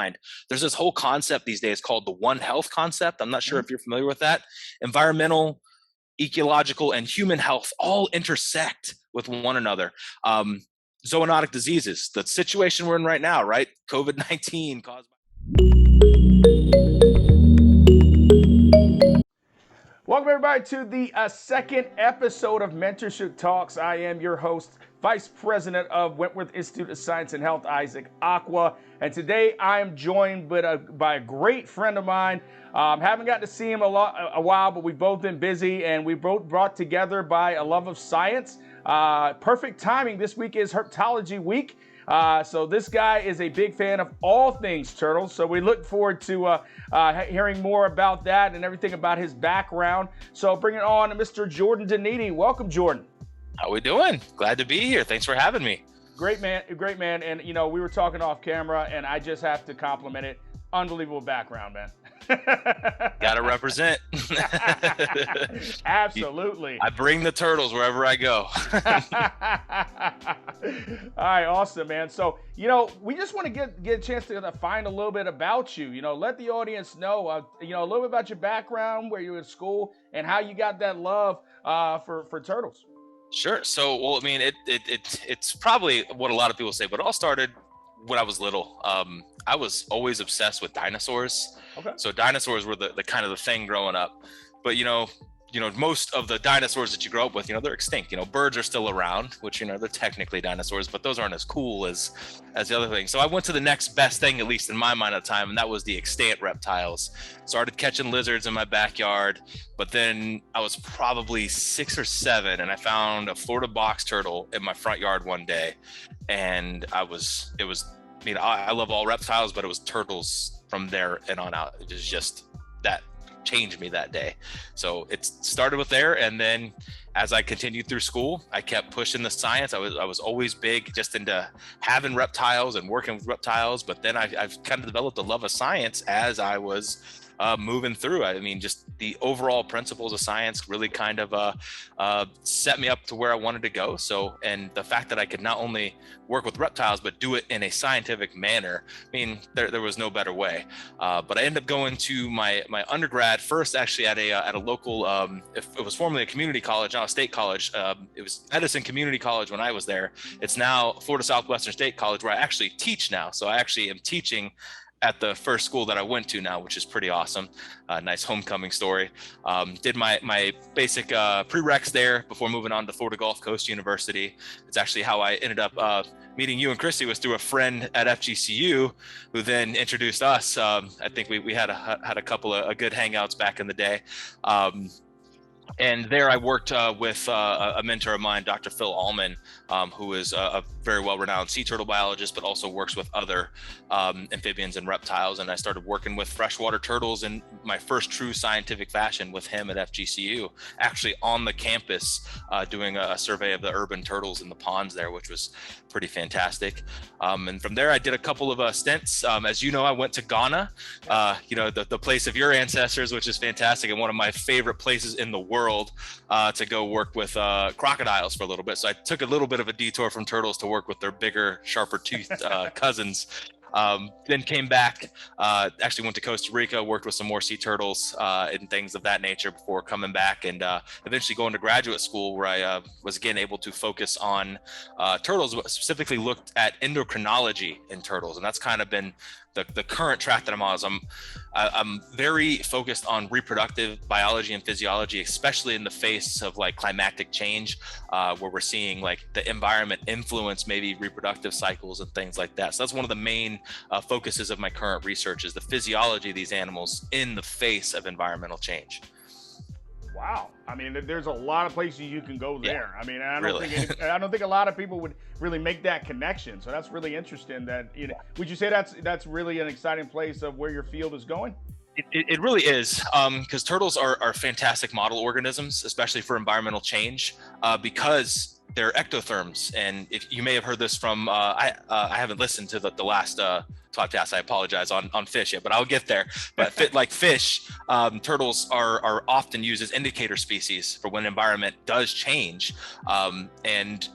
mind. There's this whole concept these days called the One Health concept. I'm not sure if you're familiar with that. Environmental, ecological, and human health all intersect with one another. Zoonotic diseases, the situation we're in right now, right? COVID-19 caused by... Welcome everybody to the second episode of Mentorship Talks. I am your host, Vice President of Wentworth Institute of Science and Health, Isaac Aqua. And today I am joined by a great friend of mine. Haven't gotten to see him a while, but we've both been busy, and we both brought together by a love of science. Perfect timing. This week is Herpetology Week. So this guy is a big fan of all things turtles. So we look forward to hearing more about that and everything about his background. So bring it on to Mr. Jordan Donini. Welcome, Jordan. How we doing? Glad to be here. Thanks for having me. Great man, great man. And you know, we were talking off camera, and I just have to compliment it. Unbelievable background, man. Gotta represent. Absolutely. I bring the turtles wherever I go. All right, awesome, man. So, you know, we just want to get a chance to find a little bit about you. You know, let the audience know, you know, a little bit about your background, where you were at school, and how you got that love for turtles. Sure. So, well, I mean, it's probably what a lot of people say, but it all started when I was little. I was always obsessed with dinosaurs. Okay. So dinosaurs were the kind of the thing growing up. But you know, most of the dinosaurs that you grow up with, they're extinct. Birds are still around, which, they're technically dinosaurs, but those aren't as cool as the other thing. So I went to the next best thing, at least in my mind at the time, and that was the extant reptiles. Started catching lizards in my backyard, but then I was probably 6 or 7, and I found a Florida box turtle in my front yard one day, and I love all reptiles, but it was turtles from there and on out. It was just that changed me that day. So it started with there, and then as I continued through school, I kept pushing the science. I was always big just into having reptiles and working with reptiles, but then I've kind of developed a love of science as I was moving through. I mean, just the overall principles of science really kind of set me up to where I wanted to go. So, and the fact that I could not only work with reptiles, but do it in a scientific manner, I mean, there was no better way. But I ended up going to my undergrad first, actually at a local, it was formerly a community college, now a state college. It was Edison Community College when I was there. It's now Florida SouthWestern State College, where I actually teach now. So I actually am teaching at the first school that I went to now, which is pretty awesome. Nice homecoming story. Did my basic prereqs there before moving on to Florida Gulf Coast University. It's actually how I ended up meeting you and Christy, was through a friend at FGCU who then introduced us. I think we had a couple of good hangouts back in the day. And there I worked with a mentor of mine, Dr. Phil Allman, who is a very well-renowned sea turtle biologist, but also works with other amphibians and reptiles. And I started working with freshwater turtles in my first true scientific fashion with him at FGCU, actually on the campus, doing a survey of the urban turtles in the ponds there, which was pretty fantastic. And from there, I did a couple of stints. As you know, I went to Ghana, the place of your ancestors, which is fantastic, and one of my favorite places in the world to go work with crocodiles for a little bit. So I took a little bit of a detour from turtles to work with their bigger, sharper toothed cousins. Then came back, actually went to Costa Rica, worked with some more sea turtles and things of that nature before coming back, and eventually going to graduate school, where I was again able to focus on turtles, but specifically looked at endocrinology in turtles. And that's kind of been the current track that I'm on. Is I'm very focused on reproductive biology and physiology, especially in the face of like climactic change, where we're seeing like the environment influence maybe reproductive cycles and things like that. So that's one of the main focuses of my current research, is the physiology of these animals in the face of environmental change. Wow. I mean, there's a lot of places you can go there. Yeah, I mean, I don't think a lot of people would really make that connection. So that's really interesting. Would you say that's really an exciting place of where your field is going? It really is, because turtles are fantastic model organisms, especially for environmental change, because they're ectotherms. And if you may have heard this from, I haven't listened to the last podcast, I apologize, on fish yet, but I'll get there. But like fish, turtles are often used as indicator species for when environment does change. And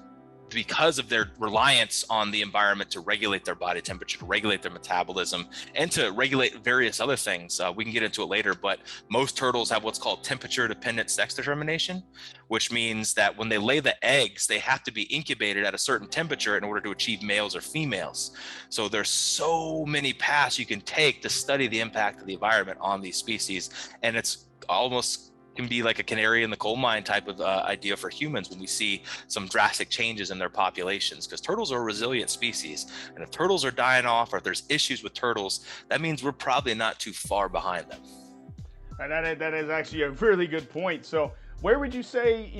because of their reliance on the environment to regulate their body temperature, to regulate their metabolism, and to regulate various other things. We can get into it later, but most turtles have what's called temperature-dependent sex determination, which means that when they lay the eggs, they have to be incubated at a certain temperature in order to achieve males or females. So there's so many paths you can take to study the impact of the environment on these species, and it's almost can be like a canary in the coal mine type of idea for humans when we see some drastic changes in their populations, because turtles are a resilient species. And if turtles are dying off, or if there's issues with turtles, that means we're probably not too far behind them. And that is actually a really good point. So where would you say,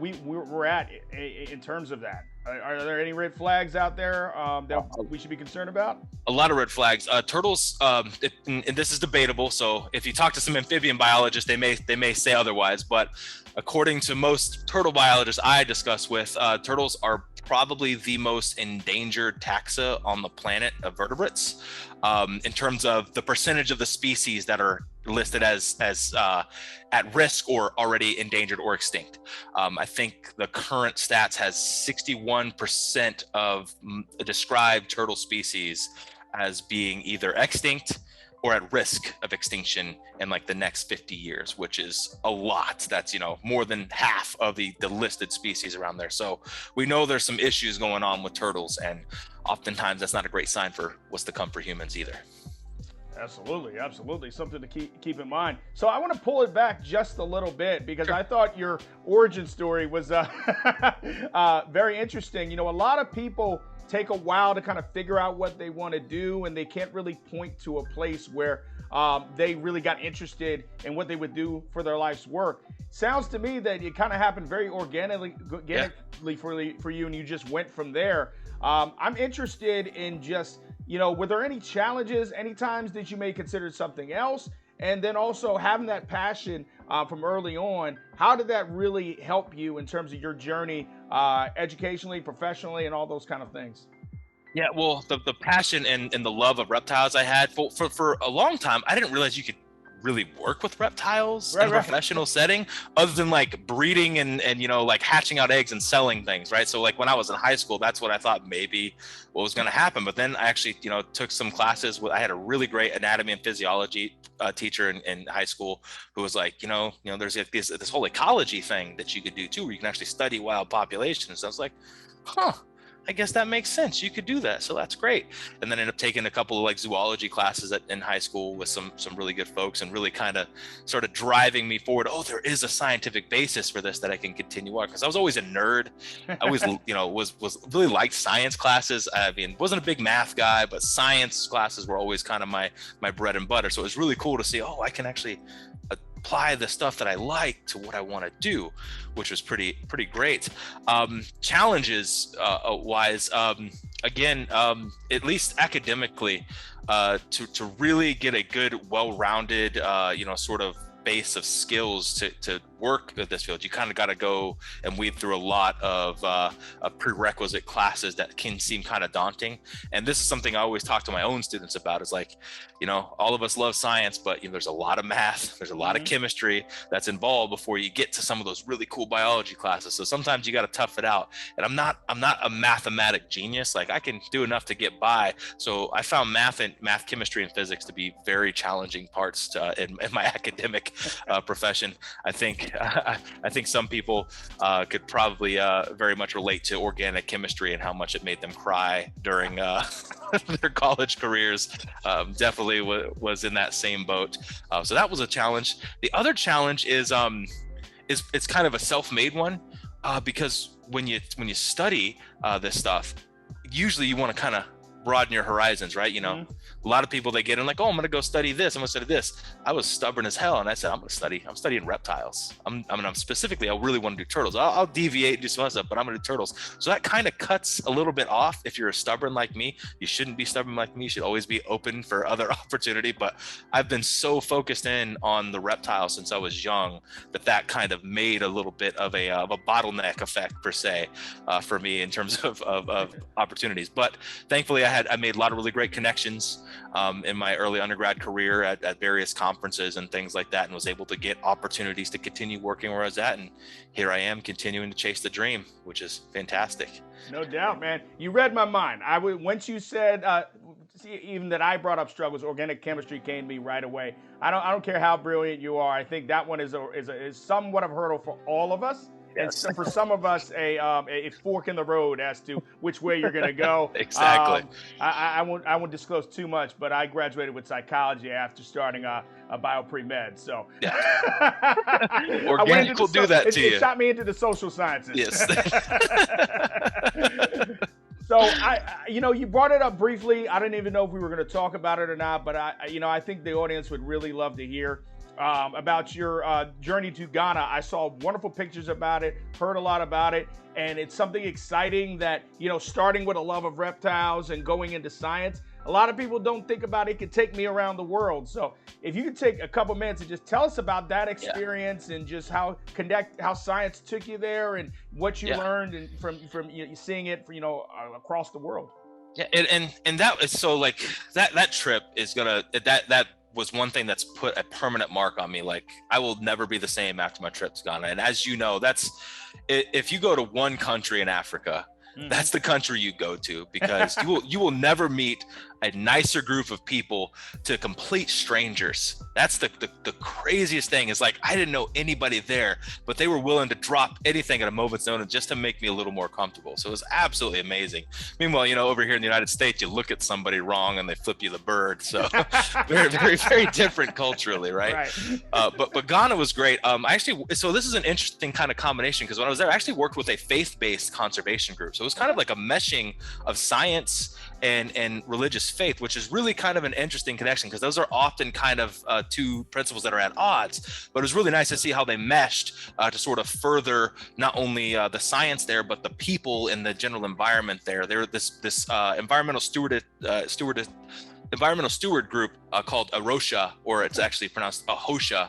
we're at in terms of that? Are there any red flags out there that we should be concerned about? A lot of red flags. Turtles, and this is debatable. So if you talk to some amphibian biologists, they may say otherwise. But according to most turtle biologists I discuss with, turtles are probably the most endangered taxa on the planet of vertebrates, in terms of the percentage of the species that are listed as at risk or already endangered or extinct. I think the current stats has 61% of described turtle species as being either extinct or at risk of extinction in like the next 50 years, which is a lot. That's, more than half of the listed species around there. So we know there's some issues going on with turtles, and oftentimes that's not a great sign for what's to come for humans either. Absolutely. Something to keep in mind. So I want to pull it back just a little bit, because I thought your origin story was very interesting. A lot of people take a while to kind of figure out what they want to do, and they can't really point to a place where they really got interested in what they would do for their life's work. Sounds to me that it kind of happened very organically for you, and you just went from there. I'm interested in just, were there any challenges, any times that you may consider something else? And then also having that passion from early on, how did that really help you in terms of your journey, educationally, professionally, and all those kind of things? Yeah, well, the passion and the love of reptiles I had for a long time, I didn't realize you could really work with reptiles in a professional setting, other than like breeding and like hatching out eggs and selling things, right? So like when I was in high school, that's what I thought maybe what was going to happen. But then I actually took some classes I had a really great anatomy and physiology teacher in high school who was like, there's this whole ecology thing that you could do too, where you can actually study wild populations. So I was like, I guess that makes sense. You could do that. So that's great. And then ended up taking a couple of like zoology classes in high school with some really good folks, and really kind of sort of driving me forward. Oh, there is a scientific basis for this that I can continue on. Cause I was always a nerd. I always, was really liked science classes. I mean, wasn't a big math guy, but science classes were always kind of my bread and butter. So it was really cool to see, I can actually apply the stuff that I like to what I want to do, which was pretty great. Challenges wise, again, at least academically, to really get a good, well-rounded, sort of base of skills to work at this field, you kind of got to go and weed through a lot of prerequisite classes that can seem kind of daunting. And this is something I always talk to my own students about, is like, all of us love science, but there's a lot of math, there's a lot of chemistry that's involved before you get to some of those really cool biology classes. So sometimes you got to tough it out. And I'm not a mathematic genius. Like I can do enough to get by. So I found math, chemistry, and physics to be very challenging parts in my academic profession. I think some people could probably very much relate to organic chemistry and how much it made them cry during their college careers. Definitely was in that same boat. So that was a challenge. The other challenge is it's kind of a self-made one, because when you study this stuff, usually you want to kind of broaden your horizons, right? A lot of people, they get in like, I'm going to go study this. I'm going to study this. I was stubborn as hell. And I said, I'm studying reptiles. I'm specifically, I really want to do turtles. I'll deviate and do some other stuff, but I'm going to do turtles. So that kind of cuts a little bit off. If you're stubborn like me, you shouldn't be stubborn like me. You should always be open for other opportunity. But I've been so focused in on the reptiles since I was young that kind of made a little bit of a bottleneck effect per se, for me in terms of opportunities. But thankfully I I made a lot of really great connections in my early undergrad career at various conferences and things like that, and was able to get opportunities to continue working where I was at. And here I am continuing to chase the dream, which is fantastic. No doubt, man. You read my mind. Once you said even that I brought up struggles, organic chemistry came to me right away. I don't care how brilliant you are. I think that one is somewhat of a hurdle for all of us. Yes. And for some of us, a fork in the road as to which way you're going to go. Exactly. I won't disclose too much, but I graduated with psychology after starting a bio pre-med. So yeah. Organic will do that to you. It shot me into the social sciences. Yes. So you brought it up briefly. I didn't even know if we were going to talk about it or not, but I think the audience would really love to hear about your journey to Ghana. I saw wonderful pictures about it, heard a lot about it, and it's something exciting that, starting with a love of reptiles and going into science, a lot of people don't think about it could take me around the world. So if you could take a couple minutes and just tell us about that experience and just how science took you there and what you learned and from seeing it, across the world. Yeah, and that is so like that trip is gonna that was one thing that's put a permanent mark on me. Like, I will never be the same after my trip to Ghana. And as you know, that's if you go to one country in Africa, that's the country you go to, because you will never meet a nicer group of people to complete strangers. That's the craziest thing, is like, I didn't know anybody there, but they were willing to drop anything at a moment's notice just to make me a little more comfortable. So it was absolutely amazing. Meanwhile, over here in the United States, you look at somebody wrong and they flip you the bird. So very, very, very different culturally, right? But Ghana was great. So this is an interesting kind of combination, because when I was there, I actually worked with a faith-based conservation group. So it was kind of like a meshing of science and religious faith, which is really kind of an interesting connection, because those are often kind of two principles that are at odds. But it was really nice to see how they meshed to sort of further not only the science there, but the people in the general environment there. They're this environmental steward group called Arosha, or it's actually pronounced Ahosha.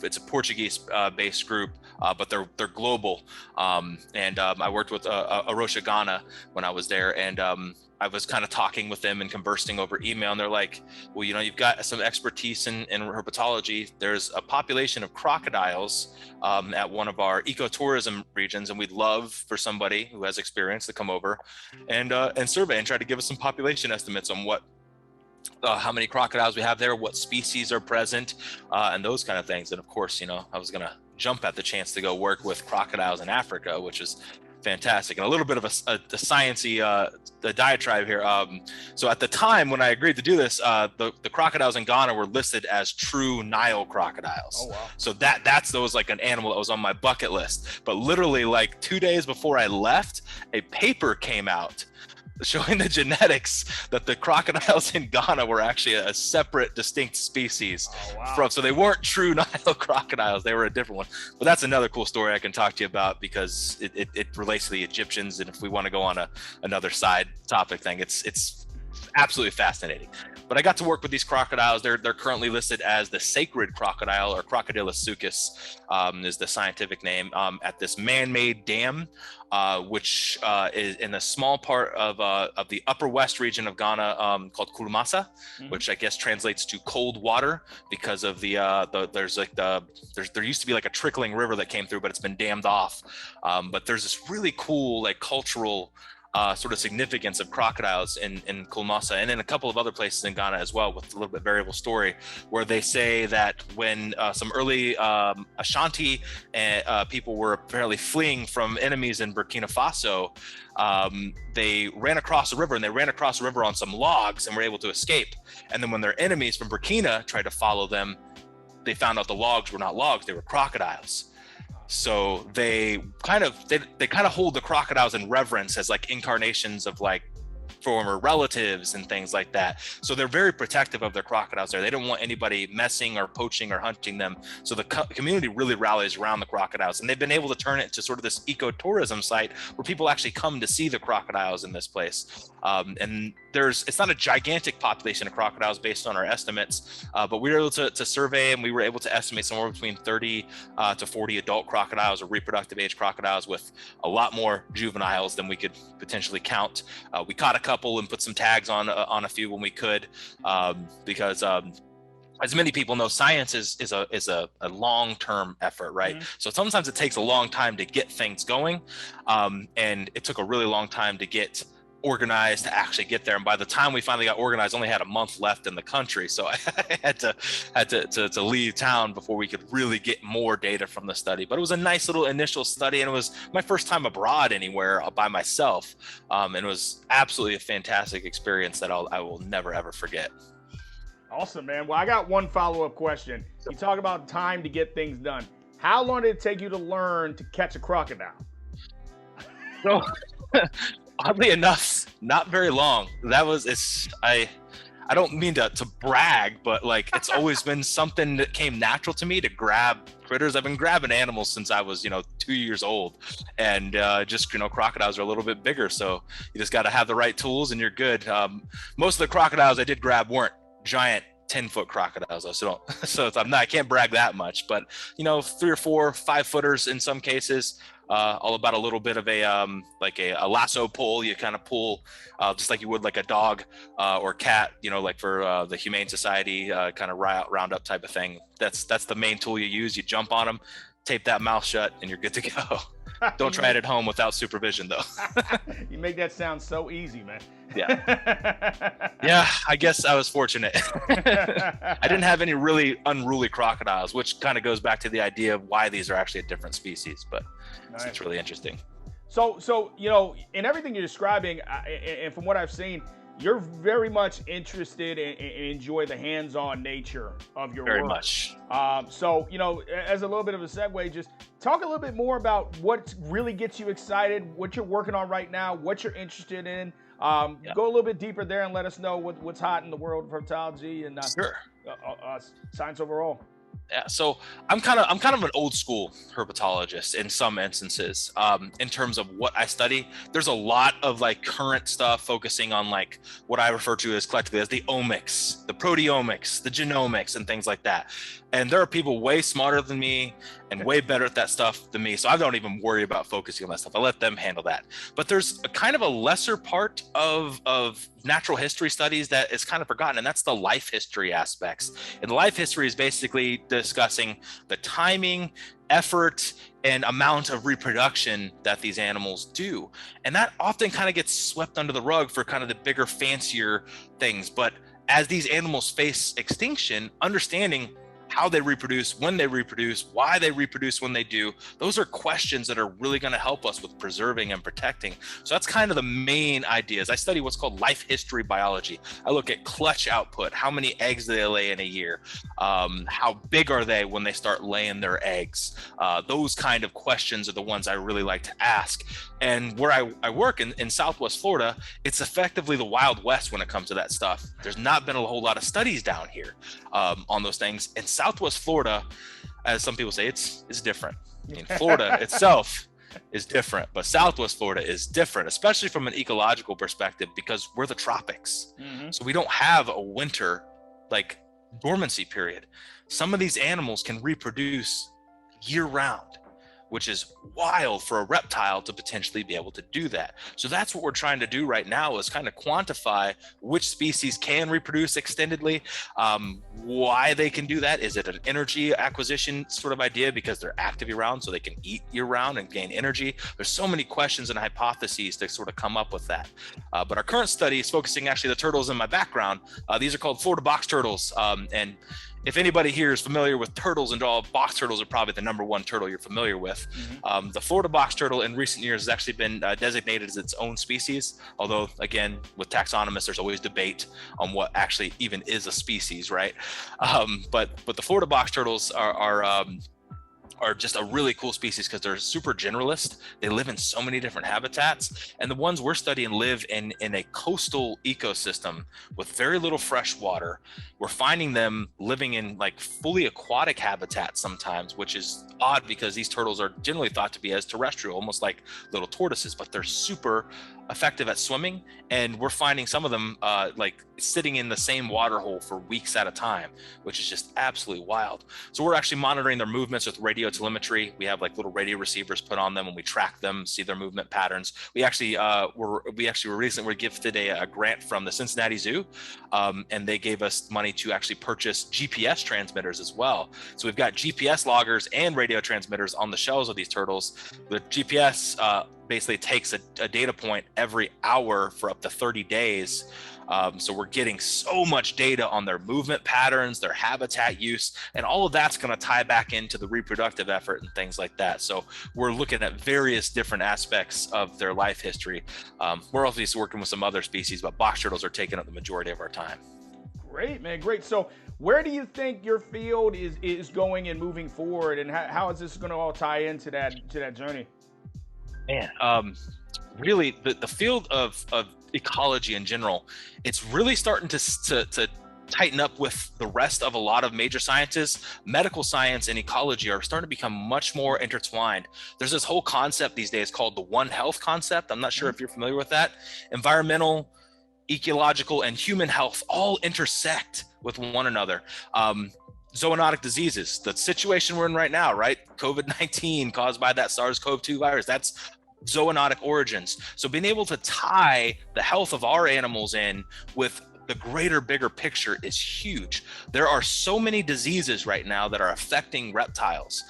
It's a Portuguese-based group, but they're global. I worked with Arosha Ghana when I was there, and I was kind of talking with them and conversing over email, and they're like, well, you've got some expertise in herpetology. There's a population of crocodiles at one of our ecotourism regions, and we'd love for somebody who has experience to come over and survey and try to give us some population estimates on how many crocodiles we have there, what species are present, and those kind of things. And of course, I was going to jump at the chance to go work with crocodiles in Africa, which is fantastic. And a little bit of the sciencey the diatribe here. So at the time when I agreed to do this, the crocodiles in Ghana were listed as true Nile crocodiles. Oh, wow. So that was like an animal that was on my bucket list. But literally like 2 days before I left, a paper came out showing the genetics that the crocodiles in Ghana were actually a separate, distinct species. Oh, wow. So they weren't true Nile crocodiles, they were a different one. But that's another cool story I can talk to you about, because it relates to the Egyptians, and if we want to go on another side topic thing, it's absolutely fascinating. But I got to work with these crocodiles. They're currently listed as the sacred crocodile, or Crocodylus sucus is the scientific name, at this man-made dam, which is in a small part of the upper west region of Ghana, called Kurumasa, which I guess translates to cold water, because of there used to be like a trickling river that came through, but it's been dammed off. But there's this really cool like cultural sort of significance of crocodiles in Kulmasa, and in a couple of other places in Ghana as well, with a little bit variable story, where they say that when some early Ashanti people were apparently fleeing from enemies in Burkina Faso, they ran across the river, and they ran across the river on some logs and were able to escape. And then when their enemies from Burkina tried to follow them, they found out the logs were not logs, they were crocodiles. So they kind of hold the crocodiles in reverence as like incarnations of like former relatives and things like that. So they're very protective of their crocodiles there. They don't want anybody messing or poaching or hunting them. So the community really rallies around the crocodiles, and they've been able to turn it into sort of this ecotourism site where people actually come to see the crocodiles in this place. And it's not a gigantic population of crocodiles based on our estimates, but we were able to survey, and we were able to estimate somewhere between 30 to 40 adult crocodiles, or reproductive age crocodiles, with a lot more juveniles than we could potentially count. We caught a couple and put some tags on a few when we could, because as many people know, science is a long-term effort, right? Mm-hmm. So sometimes it takes a long time to get things going, and it took a really long time to get organized to actually get there. And by the time we finally got organized, I only had a month left in the country, so I had to leave town before we could really get more data from the study. But it was a nice little initial study, and it was my first time abroad anywhere by myself, and it was absolutely a fantastic experience that I will never ever forget. Awesome, man. Well, I got one follow-up question. You talk about time to get things done. How long did it take you to learn to catch a crocodile? So, oddly enough, not very long. I don't mean to brag, but like it's always been something that came natural to me to grab critters. I've been grabbing animals since I was 2 years old, and just crocodiles are a little bit bigger, so you just got to have the right tools and you're good. Most of the crocodiles I did grab weren't giant 10-foot crocodiles, so I can't brag that much, but 3 or 4 5-footers in some cases. All about a little bit of a lasso pull. You kind of pull just like you would like a dog or cat, like for the Humane Society kind of roundup type of thing. That's the main tool you use. You jump on them, tape that mouth shut, and you're good to go. Don't try it at home without supervision, though. You make that sound so easy, man. Yeah, I guess I was fortunate. I didn't have any really unruly crocodiles, which kind of goes back to the idea of why these are actually a different species, but nice. It's really interesting. So in everything you're describing, and from what I've seen, you're very much interested and enjoy the hands-on nature of your work. Very much. So, as a little bit of a segue, just talk a little bit more about what really gets you excited, what you're working on right now, what you're interested in. Go a little bit deeper there and let us know what's hot in the world of herpetology and sure. science overall. Yeah, so I'm kind of an old school herpetologist in some instances. In terms of what I study, there's a lot of like current stuff focusing on like what I refer to as collectively as the omics, the proteomics, the genomics, and things like that. And there are people way smarter than me and way better at that stuff than me, so I don't even worry about focusing on that stuff. I let them handle that. But there's a kind of a lesser part of natural history studies that is kind of forgotten, and that's the life history aspects. And the life history is basically discussing the timing, effort, and amount of reproduction that these animals do. And that often kind of gets swept under the rug for kind of the bigger, fancier things. But as these animals face extinction, understanding how they reproduce, when they reproduce, why they reproduce when they do, those are questions that are really going to help us with preserving and protecting. So that's kind of the main ideas. I study what's called life history biology. I look at clutch output, how many eggs do they lay in a year, how big are they when they start laying their eggs. Those kind of questions are the ones I really like to ask. And where I work in Southwest Florida, it's effectively the Wild West when it comes to that stuff. There's not been a whole lot of studies down here on those things. And Southwest Florida, as some people say, it's different. I mean, Florida itself is different, but Southwest Florida is different, especially from an ecological perspective, because we're the tropics. Mm-hmm. So we don't have a winter like dormancy period. Some of these animals can reproduce year round, which is wild for a reptile to potentially be able to do that. So that's what we're trying to do right now, is kind of quantify which species can reproduce extendedly, why they can do that. Is it an energy acquisition sort of idea because they're active year round so they can eat year round and gain energy? There's so many questions and hypotheses to sort of come up with that. But our current study is focusing actually the turtles in my background. These are called Florida box turtles. And if anybody here is familiar with turtles and all, box turtles are probably the number one turtle you're familiar with. Mm-hmm. The Florida box turtle in recent years has actually been designated as its own species. Although, again, with taxonomists, there's always debate on what actually even is a species, right? But the Florida box turtles are just a really cool species because they're super generalist. They live in so many different habitats, and the ones we're studying live in a coastal ecosystem with very little fresh water. We're finding them living in like fully aquatic habitats sometimes, which is odd because these turtles are generally thought to be as terrestrial, almost like little tortoises, but they're super effective at swimming. And we're finding some of them like sitting in the same water hole for weeks at a time, which is just absolutely wild. So we're actually monitoring their movements with radio radio telemetry. We have like little radio receivers put on them, and we track them, see their movement patterns. We actually were recently gifted a grant from the Cincinnati Zoo, and they gave us money to actually purchase GPS transmitters as well. So we've got GPS loggers and radio transmitters on the shells of these turtles. The GPS basically takes a data point every hour for up to 30 days. So we're getting so much data on their movement patterns, their habitat use, and all of that's going to tie back into the reproductive effort and things like that. So we're looking at various different aspects of their life history. We're also working with some other species, but box turtles are taking up the majority of our time. Great, man, great. So where do you think your field is going and moving forward, and how is this going to all tie into that journey? Man, really, the field of ecology in general, it's really starting to tighten up with the rest of a lot of major sciences. Medical science and ecology are starting to become much more intertwined. There's this whole concept these days called the One Health concept. I'm not sure if you're familiar with that. Environmental, ecological, and human health all intersect with one another. Zoonotic diseases, the situation we're in right now, right? COVID-19 caused by that SARS-CoV-2 virus, that's zoonotic origins. So being able to tie the health of our animals in with the greater, bigger picture is huge. There are so many diseases right now that are affecting reptiles.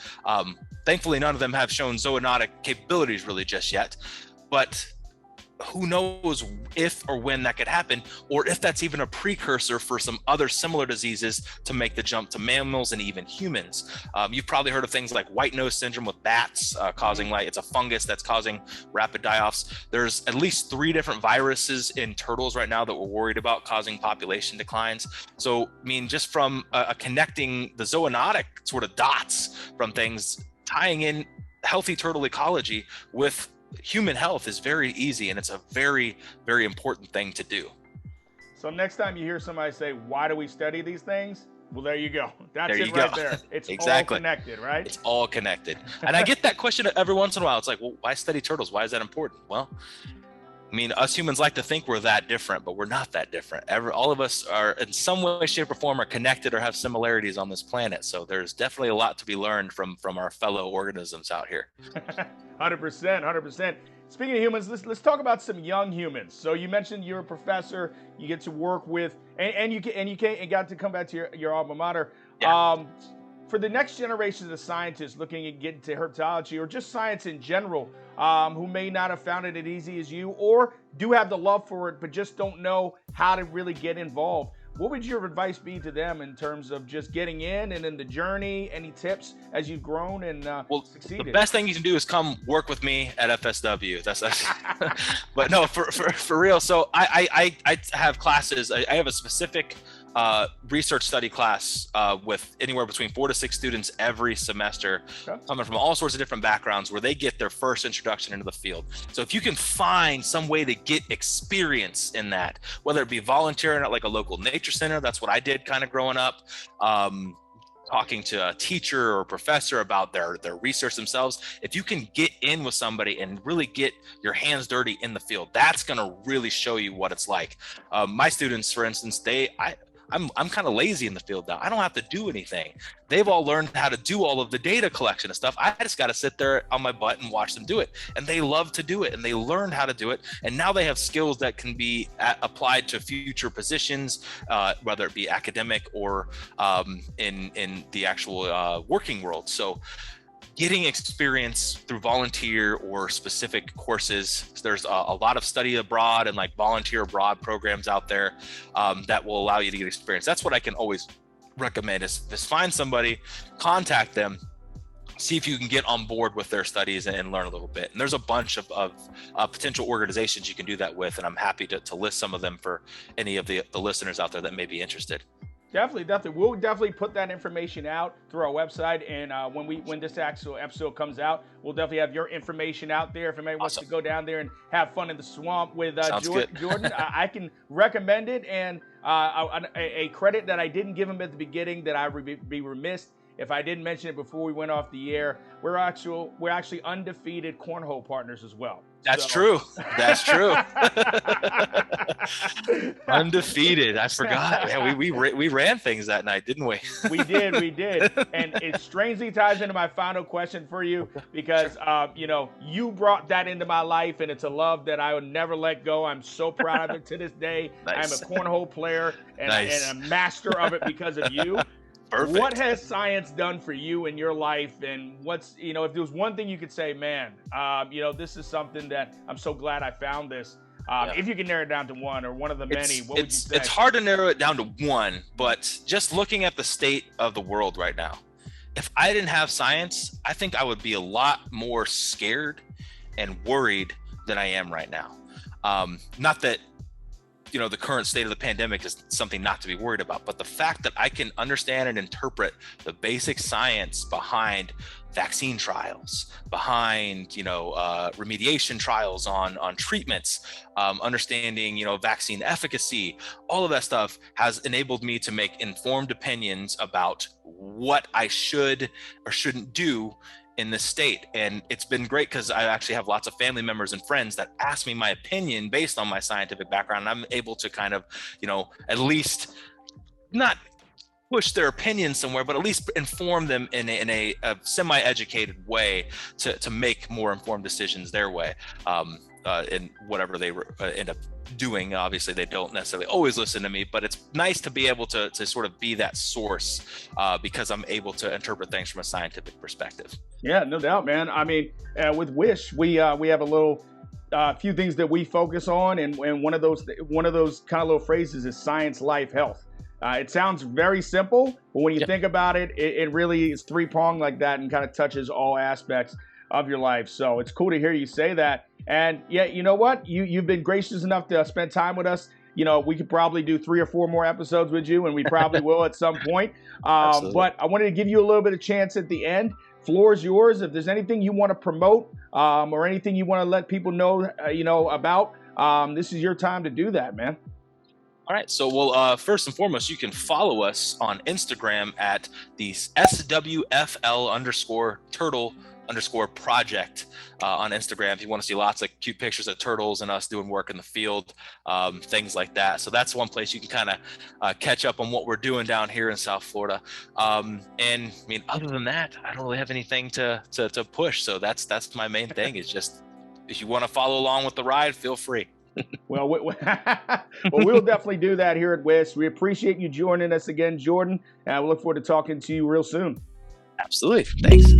Thankfully, none of them have shown zoonotic capabilities really just yet, but who knows if or when that could happen, or if that's even a precursor for some other similar diseases to make the jump to mammals and even humans. You've probably heard of things like white nose syndrome with bats, causing it's a fungus that's causing rapid die-offs. There's at least 3 different viruses in turtles right now that we're worried about causing population declines. So, I mean, just from connecting the zoonotic sort of dots from things, tying in healthy turtle ecology with human health is very easy, and it's a very, very important thing to do. So next time you hear somebody say, why do we study these things? Well, there you go. That's it right there. It's exactly. all connected, right? It's all connected. And I get that question every once in a while. It's like, well, why study turtles? Why is that important? Well, I mean, us humans like to think we're that different, but we're not that different. All of us are in some way, shape, or form are connected or have similarities on this planet. So there's definitely a lot to be learned from our fellow organisms out here. 100%. Speaking of humans, let's talk about some young humans. So you mentioned you're a professor, you get to work with, and you got to come back to your alma mater. Yeah. For the next generation of scientists looking at getting to herpetology or just science in general, who may not have found it as easy as you, or do have the love for it but just don't know how to really get involved, what would your advice be to them in terms of just getting in and in the journey? Any tips as you've grown and succeeded? The best thing you can do is come work with me at FSW. That's but no, for real. So I have classes. I have a specific research study class with anywhere between 4 to 6 students every semester, coming from all sorts of different backgrounds, where they get their first introduction into the field. So if you can find some way to get experience in that, whether it be volunteering at like a local nature center, that's what I did kind of growing up, talking to a teacher or professor about their research themselves, if you can get in with somebody and really get your hands dirty in the field, that's going to really show you what it's like. My students, for instance, I'm kind of lazy in the field now. I don't have to do anything. They've all learned how to do all of the data collection and stuff. I just got to sit there on my butt and watch them do it. And they love to do it, and they learn how to do it. And now they have skills that can be applied to future positions, whether it be academic or in the actual working world. So getting experience through volunteer or specific courses. There's a lot of study abroad and like volunteer abroad programs out there that will allow you to get experience. That's what I can always recommend is find somebody, contact them, see if you can get on board with their studies and learn a little bit. And there's a bunch of potential organizations you can do that with. And I'm happy to list some of them for any of the listeners out there that may be interested. Definitely. We'll definitely put that information out through our website. And when this actual episode comes out, we'll definitely have your information out there. If anybody wants to go down there and have fun in the swamp with Jordan, I can recommend it. And a credit that I didn't give him at the beginning that I would be remiss if I didn't mention it before we went off the air, we're actually undefeated cornhole partners as well. That's true. That's true. Undefeated. I forgot. Man, we ran things that night, didn't we? We did. And it strangely ties into my final question for you because, you brought that into my life, and it's a love that I would never let go. I'm so proud of it to this day. Nice. I'm a cornhole player and a master of it because of you. Perfect. What has science done for you in your life? And what's, if there was one thing you could say, man, this is something that I'm so glad I found this. If you can narrow it down to one or one of the many, what would you say? It's hard to narrow it down to one, but just looking at the state of the world right now, if I didn't have science, I think I would be a lot more scared and worried than I am right now. Not that the current state of the pandemic is something not to be worried about, but the fact that I can understand and interpret the basic science behind vaccine trials, behind remediation trials on treatments, understanding vaccine efficacy, all of that stuff has enabled me to make informed opinions about what I should or shouldn't do in this state. And it's been great because I actually have lots of family members and friends that ask me my opinion based on my scientific background. And I'm able to kind of, at least not push their opinion somewhere, but at least inform them in a semi-educated way to make more informed decisions their way. In whatever they end up doing. Obviously, they don't necessarily always listen to me, but it's nice to be able to sort of be that source because I'm able to interpret things from a scientific perspective. Yeah, no doubt, man. I mean, with W.I.S.H, we have a little few things that we focus on, and one of those kind of little phrases is science, life, health. It sounds very simple, but when you think about it, it really is three-pronged like that and kind of touches all aspects of your life. So it's cool to hear you say that. And yeah, you know what? You've been gracious enough to spend time with us. We could probably do 3 or 4 more episodes with you, and we probably will at some point. But I wanted to give you a little bit of chance at the end. Floor is yours. If there's anything you want to promote or anything you want to let people know, about, this is your time to do that, man. All right. So, first and foremost, you can follow us on Instagram at the SWFL_turtle_project on Instagram. If you want to see lots of cute pictures of turtles and us doing work in the field, things like that. So that's one place you can kind of catch up on what we're doing down here in South Florida. And I mean, other than that, I don't really have anything to push. So that's my main thing is just, if you want to follow along with the ride, feel free. Well, we'll definitely do that here at W.I.S.H. We appreciate you joining us again, Jordan, and we look forward to talking to you real soon. Absolutely. Thanks.